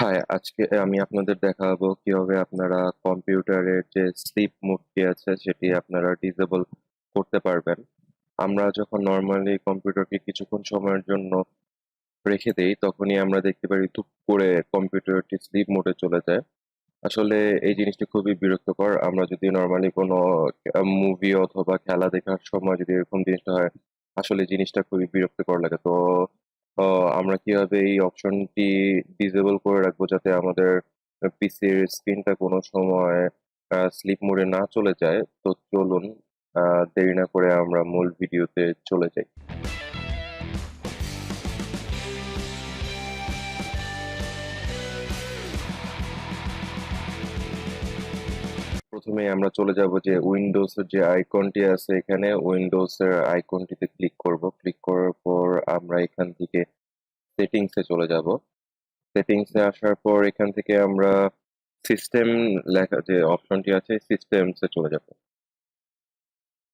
High, আজকে আমি আপনাদের দেখাবো কিভাবে আপনারা কম্পিউটারের যে স্লিপ মোডটি আছে সেটি আপনারা ডিসেবল করতে পারবেন। আমরা যখন নর্মালি কম্পিউটারকে কিছুক্ষণ সময়ের জন্য রেখে দেই তখনই আমরা দেখতে পারি ধুপ করে কম্পিউটারটি স্লিপ মোডে চলে যায়। আসলে এই জিনিসটি খুবই বিরক্তকর। আমরা যদি নর্মালি কোনো মুভি অথবা খেলা দেখার সময় যদি এরকম জিনিসটা হয়, আসলে জিনিসটা খুবই বিরক্তিকর লাগে। তো আমরা কিভাবে এই অপশনটি ডিসেবল করে রাখবো যাতে আমাদের পিসির স্ক্রিনটা কোনো সময় স্লিপ মোডে না চলে যায়। তো চলুন দেরি না করে আমরা মূল ভিডিওতে চলে যাই। প্রথমে আমরা চলে যাব যে উইন্ডোজ এর যে আইকনটি আছে, এখানে উইন্ডোজ এর আইকনটিতে ক্লিক করব। ক্লিক করার পর আমরা এখান থেকে সেটিংসে চলে যাব। সেটিংসে আসার পর এখান থেকে আমরা সিস্টেম লেখা যে অপশনটি আছে সিস্টেমসে চলে যাব।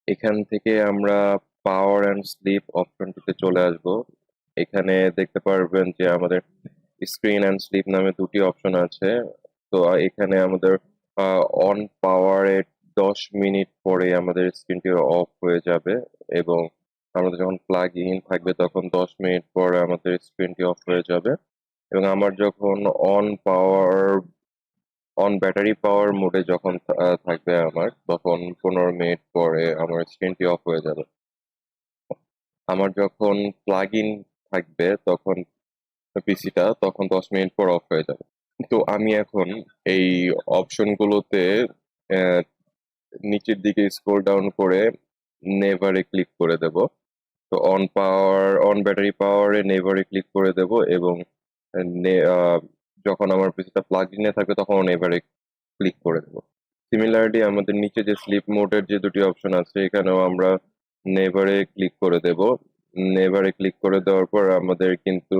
এখান থেকে আমরা পাওয়ার অ্যান্ড স্লিপ অপশনটিতে চলে আসব। এখানে দেখতে পারবেন যে আমাদের স্ক্রিন অ্যান্ড স্লিপ নামে দুটি অপশন আছে। তো এখানে আমাদের অন পাওয়ারে 10 মিনিট পরে আমাদের স্ক্রিনটি অফ হয়ে যাবে এবং আমাদের যখন প্লাগ ইন থাকবে তখন 10 মিনিট পরে আমাদের স্ক্রিনটি অফ হয়ে যাবে এবং আমার যখন on power on battery power মোডে যখন থাকবে আমার তখন 15 মিনিট পরে আমার স্ক্রিনটি অফ হয়ে যাবে। আমার যখন প্লাগ ইন থাকবে তখন পিসিটা তখন 10 মিনিট পর অফ হয়ে যাবে। তো আমি এখন এই অপশনগুলোতে আহ, নিচের দিকে স্ক্রল ডাউন করে নেভারে ক্লিক করে দেব। তো অন ব্যাটারি পাওয়ারে নেভারে ক্লিক করে দেব এবং যখন আমার পিসিটা প্লাগ ইনে থাকবে তখন নেভারে ক্লিক করে দেব। সিমিলারলি আমাদের নিচে যে স্লিপ মোডের যে দুটি অপশন আছে এখানেও আমরা নেভারে ক্লিক করে দেব। নেভারে ক্লিক করে দেওয়ার পর আমাদের কিন্তু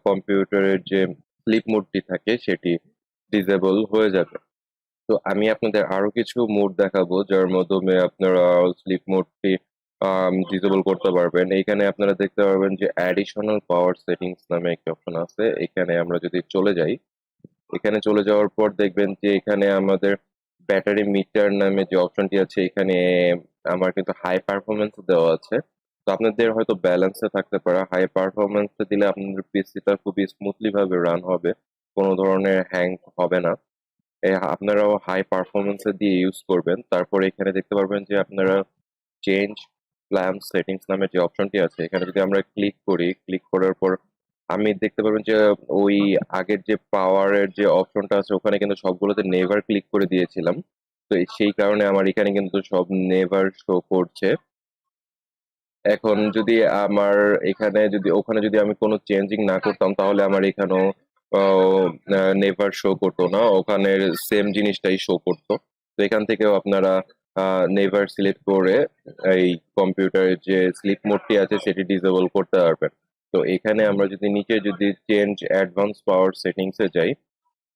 কম্পিউটারের যে স্লিপ মোডটি থাকে সেটি ডিসেবল হয়ে যাবে। তো আমি আপনাদের আরো কিছু মোড দেখাবো যার মাধ্যমে আপনারা স্লিপ মোডটি ডিসেবল করতে পারবেন। এখানে আপনারা দেখতে পারবেন যে অ্যাডিশনাল পাওয়ার সেটিংস নামে একটা অপশন আছে। এখানে আমরা যদি চলে যাই, এখানে চলে যাওয়ার পর দেখবেন যে এখানে আমাদের ব্যাটারি মিটার নামে যে অপশনটি আছে এখানে আমার কিন্তু হাই পারফরমেন্স দেওয়া আছে। তো আপনাদের হয়তো ব্যালেন্সে থাকতে পারে, হাই পারফরমেন্সে দিলে আপনাদের পিসিটা খুবই স্মুথলি ভাবে রান হবে, কোনো ধরনের হ্যাং হবে না। আপনারাও হাই পারফরমেন্সে দিয়ে ইউজ করবেন। তারপর এখানে দেখতে পারবেন যে আপনারা চেঞ্জ প্ল্যান সেটিংস নামে যে অপশনটি আছে এখানে যদি আমরা ক্লিক করি, ক্লিক করার পর আমি দেখতে পারবেন যে ওই আগের যে পাওয়ারের যে অপশনটা আছে ওখানে কিন্তু সবগুলোতে নেভার ক্লিক করে দিয়েছিলাম। তো সেই কারণে আমার এখানে কিন্তু সব নেভার শো করছে। এখন যদি আমার এখানে যদি ওখানে যদি আমি কোনো চেঞ্জিং না করতাম তাহলে আমার এখানেও নেভার শো করতো না, ওখানে সেম জিনিসটাই শো করতো। তো এখান থেকেও আপনারা নেভার সিলেক্ট করে এই কম্পিউটারের যে স্লিপ মোডটি আছে সেটি ডিসেবল করতে পারবেন। তো এখানে আমরা যদি নিচে যদি চেঞ্জ অ্যাডভান্স পাওয়ার সেটিংসে যাই,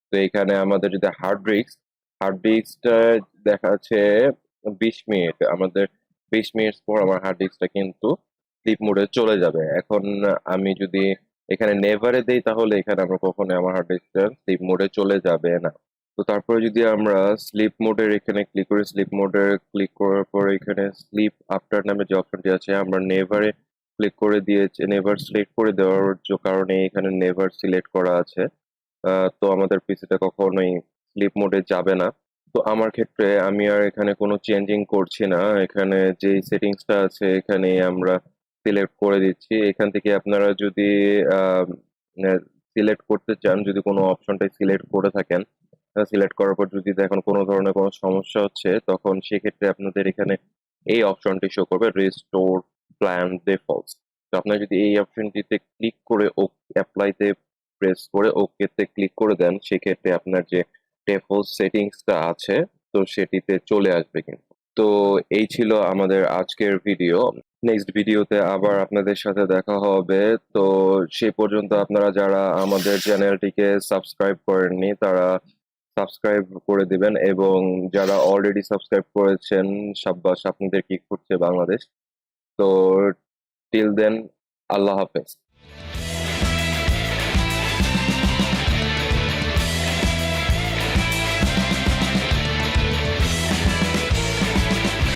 তো এখানে আমাদের যদি হার্ড ডিস্কটা দেখাচ্ছে 20 মিনিট, আমাদের 20 মিনিট পর আমার হার্ড ডিস্কটা কিন্তু স্লিপ মোডে চলে যাবে। এখন আমি যদি এখানে নেভারে দেই তাহলে এখানে আমরা কখনোই আমার হার্ড ডিস্কটা স্লিপ মোডে চলে যাবে না। তো তারপরে যদি আমরা স্লিপ মোডের এখানে ক্লিক করি, স্লিপ মোডে ক্লিক করার পর এখানে স্লিপ আফটার নামে যে অপশনটি আছে আমরা নেভারে ক্লিক করে দিয়েছি, নেভার সিলেক্ট করে দেওয়ার কারণে এখানে নেভার সিলেক্ট করা আছে। তো আমাদের পিসিটা কখনোই স্লিপ মোডে যাবে না। তো আমার ক্ষেত্রে আমি আর এখানে কোনো চেঞ্জিং করছি না, এখানে যে সেটিংসটা আছে এখানে আমরা সিলেক্ট করে দিচ্ছি। এখান থেকে আপনারা যদি সিলেক্ট করতে চান, যদি কোনো অপশনটাই সিলেক্ট করে থাকেন, সিলেক্ট করার পর যদি দেখেন কোনো ধরনের কোনো সমস্যা হচ্ছে তখন সেক্ষেত্রে আপনাদের এখানে এই অপশনটি শো করবে রিস্টোর প্ল্যান ডিফল্টস। তো আপনারা যদি এই অপশনটিতে ক্লিক করে ও অ্যাপ্লাইতে প্রেস করে ওকেতে ক্লিক করে দেন সেক্ষেত্রে আপনার যে ডিফল্ট সেটিংসটা আছে তো সেটিতে চলে আসবে কিন্তু। তো এই ছিল আমাদের আজকের ভিডিও। নেক্সট ভিডিওতে আবার আপনাদের সাথে দেখা হবে। তো সে পর্যন্ত আপনারা যারা আমাদের চ্যানেলটিকে সাবস্ক্রাইব করেননি তারা সাবস্ক্রাইব করে দিবেন এবং যারা অলরেডি সাবস্ক্রাইব করেছেন সাব্বাস, আপনাদের কি করছে বাংলাদেশ। তো টিল দেন, আল্লাহ হাফেজ।